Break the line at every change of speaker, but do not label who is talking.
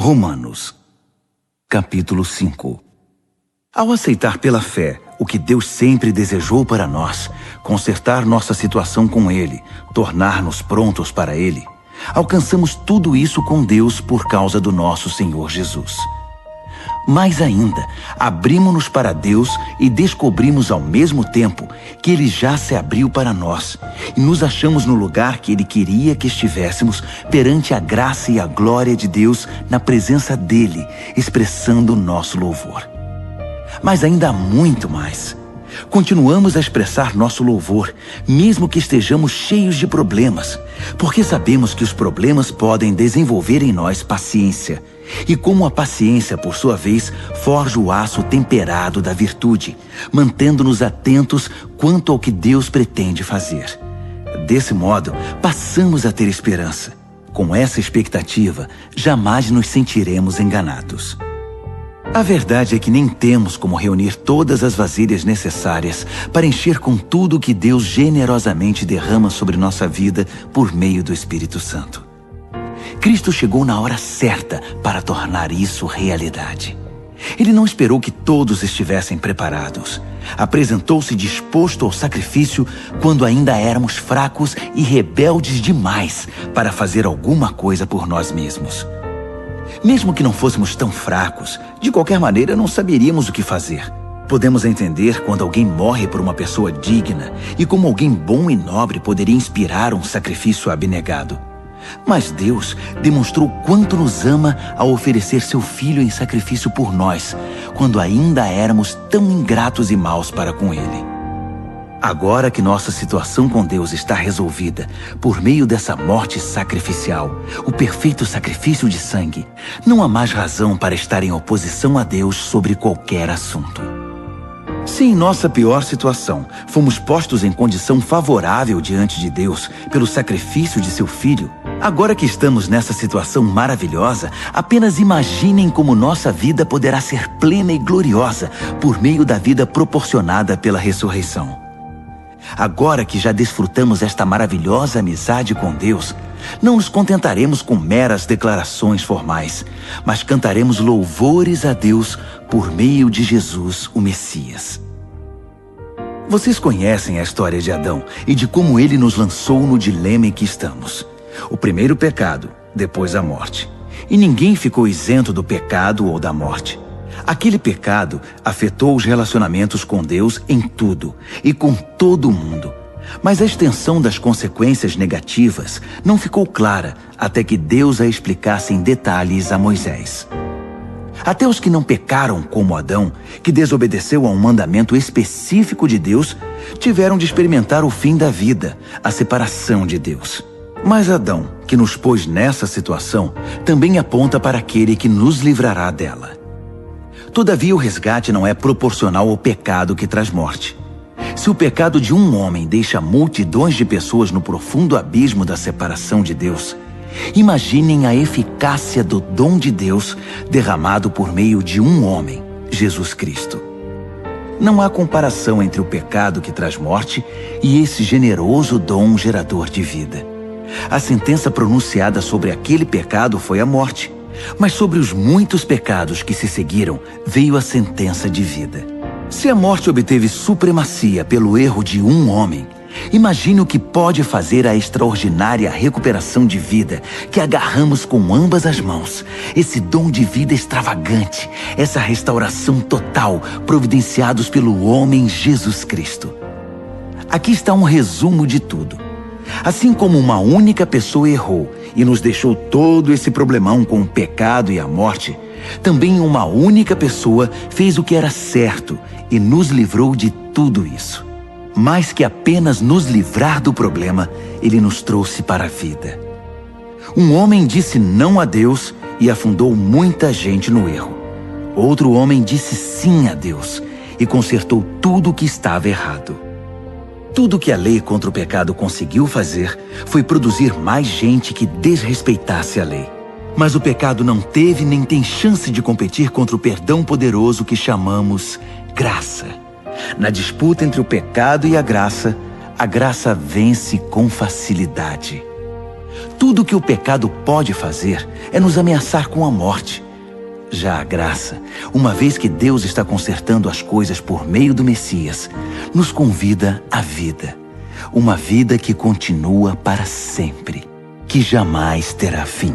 Romanos, capítulo 5. Ao aceitar pela fé o que Deus sempre desejou para nós, consertar nossa situação com Ele, tornar-nos prontos para Ele, alcançamos tudo isso com Deus por causa do nosso Senhor Jesus. Mais ainda, abrimos-nos para Deus e descobrimos ao mesmo tempo que Ele já se abriu para nós e nos achamos no lugar que Ele queria que estivéssemos perante a graça e a glória de Deus na presença dEle, expressando o nosso louvor. Mas ainda há muito mais. Continuamos a expressar nosso louvor, mesmo que estejamos cheios de problemas, porque sabemos que os problemas podem desenvolver em nós paciência. E como a paciência, por sua vez, forja o aço temperado da virtude, mantendo-nos atentos quanto ao que Deus pretende fazer. Desse modo, passamos a ter esperança. Com essa expectativa, jamais nos sentiremos enganados. A verdade é que nem temos como reunir todas as vasilhas necessárias para encher com tudo o que Deus generosamente derrama sobre nossa vida por meio do Espírito Santo. Cristo chegou na hora certa para tornar isso realidade. Ele não esperou que todos estivessem preparados. Apresentou-se disposto ao sacrifício quando ainda éramos fracos e rebeldes demais para fazer alguma coisa por nós mesmos. Mesmo que não fôssemos tão fracos, de qualquer maneira não saberíamos o que fazer. Podemos entender quando alguém morre por uma pessoa digna e como alguém bom e nobre poderia inspirar um sacrifício abnegado. Mas Deus demonstrou quanto nos ama ao oferecer seu Filho em sacrifício por nós, quando ainda éramos tão ingratos e maus para com Ele. Agora que nossa situação com Deus está resolvida por meio dessa morte sacrificial, o perfeito sacrifício de sangue, não há mais razão para estar em oposição a Deus sobre qualquer assunto. Se em nossa pior situação fomos postos em condição favorável diante de Deus pelo sacrifício de seu Filho, agora que estamos nessa situação maravilhosa, apenas imaginem como nossa vida poderá ser plena e gloriosa por meio da vida proporcionada pela ressurreição. Agora que já desfrutamos esta maravilhosa amizade com Deus, não nos contentaremos com meras declarações formais, mas cantaremos louvores a Deus por meio de Jesus, o Messias. Vocês conhecem a história de Adão e de como ele nos lançou no dilema em que estamos. O primeiro pecado, depois a morte. E ninguém ficou isento do pecado ou da morte. Aquele pecado afetou os relacionamentos com Deus em tudo e com todo o mundo. Mas a extensão das consequências negativas não ficou clara até que Deus a explicasse em detalhes a Moisés. Até os que não pecaram como Adão, que desobedeceu a um mandamento específico de Deus, tiveram de experimentar o fim da vida, a separação de Deus. Mas Adão, que nos pôs nessa situação, também aponta para aquele que nos livrará dela. Todavia, o resgate não é proporcional ao pecado que traz morte. Se o pecado de um homem deixa multidões de pessoas no profundo abismo da separação de Deus, imaginem a eficácia do dom de Deus derramado por meio de um homem, Jesus Cristo. Não há comparação entre o pecado que traz morte e esse generoso dom gerador de vida. A sentença pronunciada sobre aquele pecado foi a morte. Mas sobre os muitos pecados que se seguiram, veio a sentença de vida. Se a morte obteve supremacia pelo erro de um homem, imagine o que pode fazer a extraordinária recuperação de vida que agarramos com ambas as mãos. Esse dom de vida extravagante, essa restauração total, providenciados pelo homem Jesus Cristo. Aqui está um resumo de tudo. Assim como uma única pessoa errou e nos deixou todo esse problemão com o pecado e a morte, também uma única pessoa fez o que era certo e nos livrou de tudo isso. Mais que apenas nos livrar do problema, ele nos trouxe para a vida. Um homem disse não a Deus e afundou muita gente no erro. Outro homem disse sim a Deus e consertou tudo o que estava errado. Tudo que a lei contra o pecado conseguiu fazer foi produzir mais gente que desrespeitasse a lei. Mas o pecado não teve nem tem chance de competir contra o perdão poderoso que chamamos graça. Na disputa entre o pecado e a graça vence com facilidade. Tudo que o pecado pode fazer é nos ameaçar com a morte. Já a graça, uma vez que Deus está consertando as coisas por meio do Messias, nos convida à vida. Uma vida que continua para sempre, que jamais terá fim.